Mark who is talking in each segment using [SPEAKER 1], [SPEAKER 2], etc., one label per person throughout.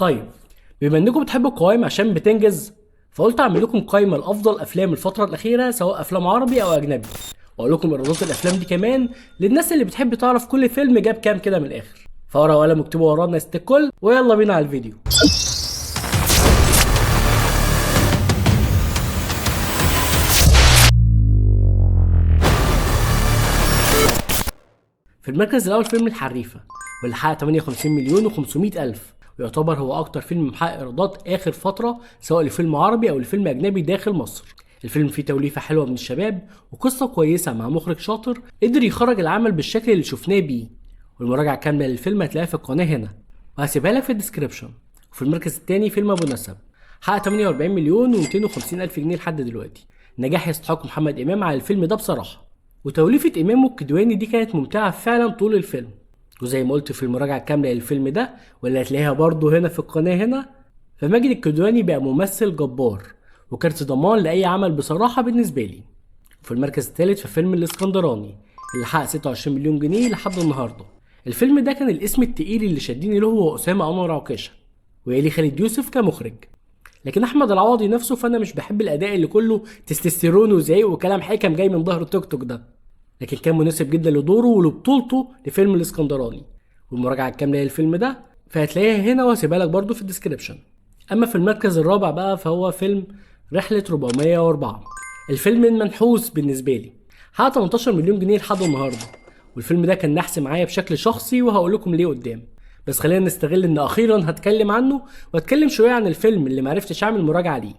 [SPEAKER 1] طيب، بما انكم بتحبوا القوائم عشان بتنجز، فقلت اعمل لكم قائمه لافضل افلام الفتره الاخيره سواء افلام عربي او اجنبي، واقول لكم ايرادات الافلام دي كمان للناس اللي بتحب تعرف كل فيلم جاب كام كده من الاخر. فورقه وقلم اكتبوا ورانا يا ست الكل، ويلا بينا على الفيديو. في المركز الاول فيلم الحريفه، واللي حقق 58 مليون و500 الف، ويعتبر هو اكتر فيلم محقق ايرادات اخر فتره سواء لفيلم عربي او لفيلم اجنبي داخل مصر. الفيلم فيه توليفه حلوه من الشباب وقصه كويسه مع مخرج شاطر قدر يخرج العمل بالشكل اللي شفناه بيه. والمراجعه كامله للفيلم هتلاقيها في القناه هنا، وهسيبها لك في الديسكربشن. وفي المركز الثاني فيلم ابو نسب، حقق 48 مليون و250 الف جنيه لحد دلوقتي. نجاح يستحق محمد امام على الفيلم ده بصراحه، وتوليفه امام والكدواني دي كانت ممتعه فعلا طول الفيلم. وزي ما قلت في المراجعه الكامله للفيلم ده واللي هتلاقيها برضه هنا في القناه هنا، فماجد الكدواني بقى ممثل جبار وكارت ضمان لاي عمل بصراحه بالنسبه لي. وفي المركز الثالث في فيلم الاسكندراني اللي حقق 26 مليون جنيه لحد النهارده. الفيلم ده كان الاسم التقيل اللي شدني له هو اسامه انور عكاشه، ويلي خالد يوسف كمخرج. لكن احمد العوضي نفسه فانا مش بحب الاداء اللي كله تستوستيرون وزعيق وكلام حكم جاي من ظهر التوك توك ده، لكن كان مناسب جدا لدوره ولبطولته لفيلم الاسكندراني. والمراجعه الكامله للفيلم ده فهتلاقيها هنا وهسيبها لك برضه في الديسكربشن. اما في المركز الرابع بقى فهو فيلم رحله 404. الفيلم المنحوس بالنسبه لي، حقق 18 مليون جنيه لحد النهارده، والفيلم ده كان نحس معايا بشكل شخصي وهقول لكم ليه قدام. بس خلينا نستغل ان اخيرا هتكلم عنه واتكلم شويه عن الفيلم اللي معرفتش اعمل مراجعه ليه.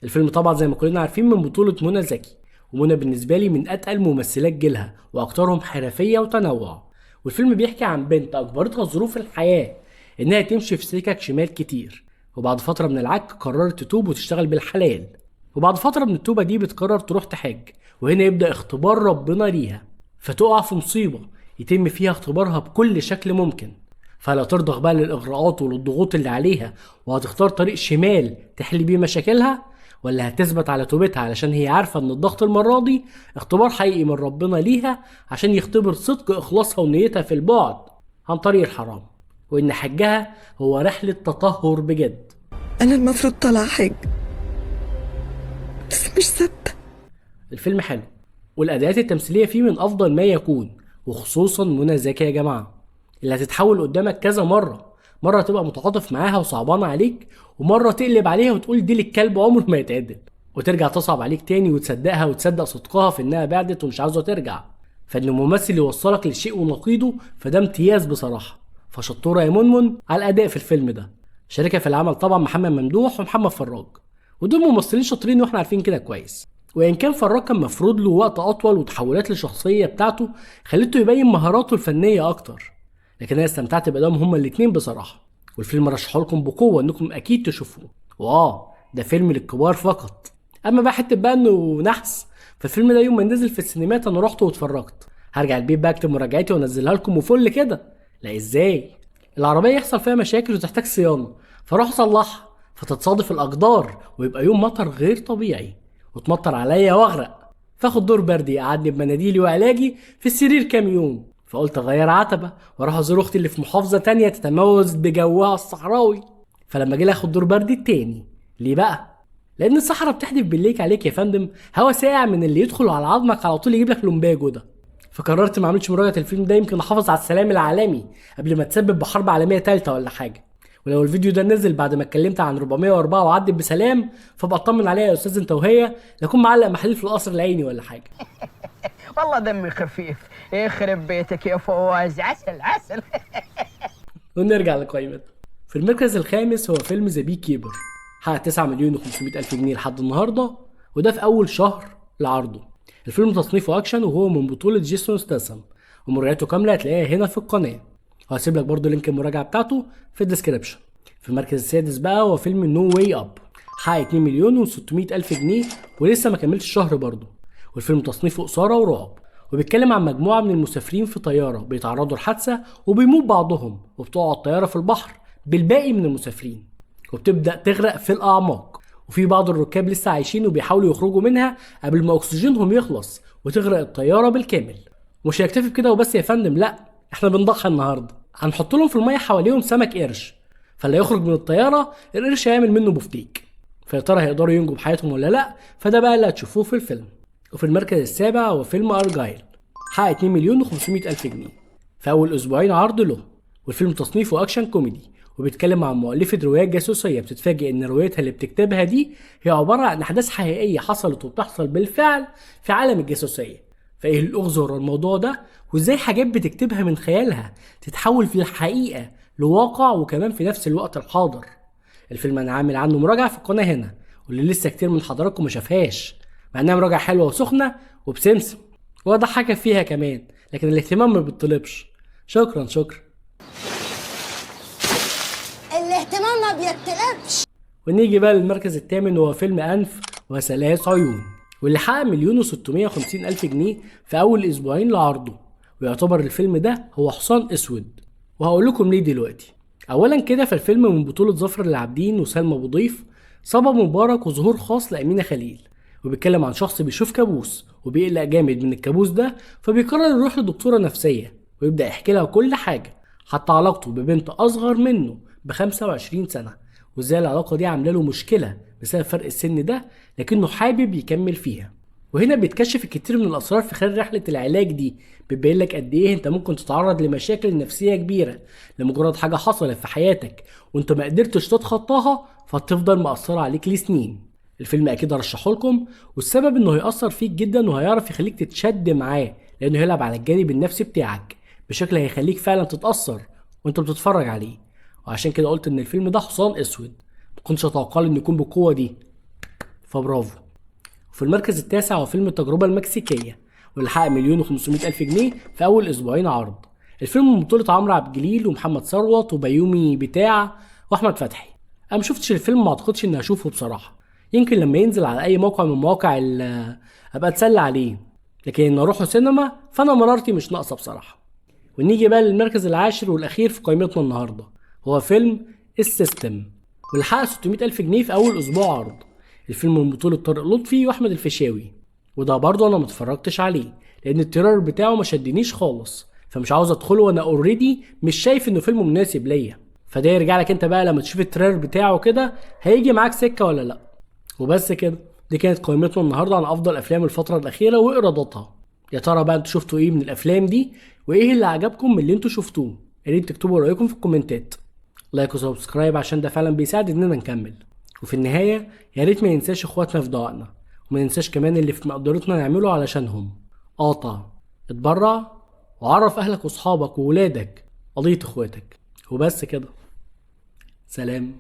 [SPEAKER 1] الفيلم طبعا زي ما كلنا عارفين من بطوله منى زكي، ومنى بالنسبه لي من اتقل ممثلات جيلها واكترهم حرفيه وتنوع. والفيلم بيحكي عن بنت اجبرتها ظروف الحياه انها تمشي في سكك شمال كتير، وبعد فتره من العك قررت تتوب وتشتغل بالحلال. وبعد فتره من التوبه دي بتقرر تروح تحج، وهنا يبدا اختبار ربنا ليها، فتقع في مصيبه يتم فيها اختبارها بكل شكل ممكن. فلا ترضخ بقى للاغراءات وللضغوط اللي عليها وهتختار طريق شمال تحل بيه مشاكلها، ولا هتثبت على توبتها علشان هي عارفه ان الضغط المره دي اختبار حقيقي من ربنا ليها عشان يختبر صدق اخلاصها ونيتها في البعد عن طريق الحرام، وان حجها هو رحله تطهر بجد.
[SPEAKER 2] أنا المفروض طالعة حج بس مش ثابتة.
[SPEAKER 1] الفيلم حلو والاداءات التمثيليه فيه من افضل ما يكون، وخصوصا منى زكي يا جماعه اللي هتتحول قدامك كذا مره تبقى متعاطف معاها وصعبانه عليك، ومره تقلب عليها وتقول دي للكلب عمره ما يتعدل، وترجع تصعب عليك تاني وتصدقها وتصدق صدقها في انها بعدت ومش عاوزه ترجع. فان الممثل يوصلك للشيء ونقيضه فده امتياز بصراحه. فشطوره يا منمن على الاداء في الفيلم ده. شاركها في العمل طبعا محمد ممدوح ومحمد فراج، ودول ممثلين شاطرين واحنا عارفين كده كويس. وان كان فراج كان مفروض له وقت اطول وتحولات للشخصيه بتاعته خلته يبين مهاراته الفنيه اكتر، لكن انا استمتعت بادائهم هما الاتنين بصراحه. والفيلم رشحه لكم بقوه انكم اكيد تشوفوه، ده فيلم للكبار فقط. اما بقى حته بقى انه نحس، فالفيلم ده يوم ما نزل في السينمات انا رحت واتفرجت. هرجع البيت بقى اكتب مراجعتي وانزلها لكم وفل كده. لا ازاي؟ العربيه يحصل فيها مشاكل وتحتاج صيانه، فاروح اصلحها فتتصادف الاقدار ويبقى يوم مطر غير طبيعي وتمطر عليا واغرق، فاخد دور بردي يقعدني بمناديلي وعلاجي في السرير كام يوم. فقلت اغير عتبه واروح ازور اختي اللي في محافظه تانية تتموز بجوها الصحراوي. فلما جيت اخد دور بردي التاني، ليه بقى؟ لان الصحراء بتحدف بالليك عليك يا فندم هوا ساقع من اللي يدخل على عظمك على طول يجيب لك لومباجو ده. فقررت ما اعملش مراجعه الفيلم ده، يمكن احافظ على السلام العالمي قبل ما تسبب بحرب عالميه ثالثه ولا حاجه. ولو الفيديو ده نزل بعد ما اتكلمت عن 404 وعدت بسلام فبقى اطمن عليا يا استاذ انت وهي، لاكون معلق محاليل في القصر العيني ولا حاجه.
[SPEAKER 3] والله دمي خفيف، يخرب بيتك يا فواز، عسل عسل.
[SPEAKER 1] ونرجع لقائمتنا. في المركز الخامس هو فيلم ذا بي كيبر، حقق 9 مليون و500 الف جنيه لحد النهارده، وده في اول شهر لعرضه. الفيلم تصنيفه اكشن وهو من بطوله جيسون ستاثام، ومراجعته كامله هتلاقيها هنا في القناه، وهسيب لك برضو لينك المراجعه بتاعته في الديسكربشن. في المركز السادس بقى هو فيلم نو واي اب، حقق 2 مليون و600 الف جنيه ولسه ما كملش الشهر برضو. والفيلم تصنيفه اثاره ورعب، وبيتكلم عن مجموعه من المسافرين في طياره بيتعرضوا لحادثه وبيموت بعضهم، وبتقع الطياره في البحر بالباقي من المسافرين وبتبدا تغرق في الاعماق، وفي بعض الركاب لسه عايشين وبيحاولوا يخرجوا منها قبل ما اكسجينهم يخلص وتغرق الطياره بالكامل. مش هيكتفي بكده وبس يا فندم، لا احنا بنضحي النهارده، هنحط لهم في الميه حواليهم سمك قرش، فاللي يخرج من الطياره القرش هيعمل منه بفتيك. فيا ترى هيقدروا ينجوا بحياتهم ولا لا؟ فده بقى اللي هتشوفوه في الفيلم. وفي المركز السابع هو فيلم ارجايل، حقق 2 مليون و500 الف جنيه في اول اسبوعين عرض له. والفيلم تصنيفه اكشن كوميدي، وبيتكلم عن مؤلفة روايات جاسوسية بتتفاجئ ان روايتها اللي بتكتبها دي هي عبارة عن احداث حقيقية حصلت وبتحصل بالفعل في عالم الجاسوسية. فايه اللغز ورا الموضوع ده، وازاي حاجات بتكتبها من خيالها تتحول في الحقيقة لواقع وكمان في نفس الوقت الحاضر. الفيلم انا عامل عنه مراجعة في القناة هنا، واللي لسه كتير من حضراتكم ما شافهاش، مع انها مراجعة حلوة وسخنة وبسمسم وضحكة فيها كمان، لكن الاهتمام ما بيطلبش. شكرا.
[SPEAKER 4] الاهتمام ما بيطلبش.
[SPEAKER 1] ونيجي بقى للمركز الثامن، وهو فيلم أنف وثلاث عيون، واللي حقق 1,650,000 جنيه في أول أسبوعين لعرضه. ويعتبر الفيلم ده هو حصان أسود، وهقول لكم ليه دلوقتي. أولا كده فالفيلم من بطولة ظفر العابدين وسلمى أبو ضيف، صبا مبارك، وظهور خاص لأمينة خليل. وبيتكلم عن شخص بيشوف كابوس وبيقلق جامد من الكابوس ده، فبيقرر يروح لدكتورة نفسية ويبدأ يحكي لها كل حاجة، حتى علاقته ببنت أصغر منه ب25 سنة، وازاي العلاقة دي عامله له مشكلة بسبب فرق السن ده، لكنه حابب يكمل فيها. وهنا بيتكشف الكتير من الأسرار في خلال رحلة العلاج دي، بيبين لك قد ايه انت ممكن تتعرض لمشاكل نفسية كبيرة لمجرد حاجة حصلت في حياتك وانت ما قدرتش تتخطاها، فتفضل مأثرة عليك لسنين. الفيلم اكيد ارشحه لكم، والسبب انه هيأثر فيك جدا وهيعرف يخليك تتشد معاه، لانه هيلعب على الجانب النفسي بتاعك بشكل هيخليك فعلا تتأثر وانت بتتفرج عليه. وعشان كده قلت ان الفيلم ده حصان اسود، مكنتش اتوقع انه يكون بالقوة دي، فبرافو. وفي المركز التاسع هو فيلم التجربة المكسيكية، واللي حقق 1,500,000 جنيه في اول اسبوعين عرض. الفيلم من بطولة عمرو عبد الجليل ومحمد ثروت وبيومي بتاع واحمد فتحي. انا مشوفتش الفيلم، ما اعتقدش اني هشوفه بصراحة، يمكن لما ينزل على اي موقع من مواقع ابقى اتسلى عليه، لكن ان اروحه سينما فانا مرارتي مش ناقصة بصراحة. ونيجي بقى للمركز العاشر والاخير في قائمتنا النهارده، هو فيلم السيستم، واللي حقق 600,000 جنيه في اول اسبوع عرض. الفيلم من بطولة طارق لطفي واحمد الفيشاوي، وده برضه انا متفرجتش عليه لان التريلر بتاعه ما شدنيش خالص، فمش عاوز ادخله وانا اوريدي مش شايف انه فيلم مناسب ليا. فده يرجع لك انت بقى لما تشوف التريلر بتاعه كده هيجي معاك سكة ولا لا. وبس كده، دي كانت قائمتنا النهارده عن افضل افلام الفترة الاخيرة وايراداتها. يا ترى بقى انتوا شفتوا ايه من الافلام دي، وايه اللي عجبكم من اللي انتوا شفتوه؟ يا ريت تكتبوا رايكم في الكومنتات. لايك وسبسكرايب عشان ده فعلا بيساعد اننا نكمل. وفي النهايه يا ريت ما ننساش اخواتنا في دعائنا، وما ننساش كمان اللي في مقدرتنا نعمله علشانهم. قاطع، اتبرع، وعرف اهلك واصحابك وولادك قضيه اخواتك. وبس كده، سلام.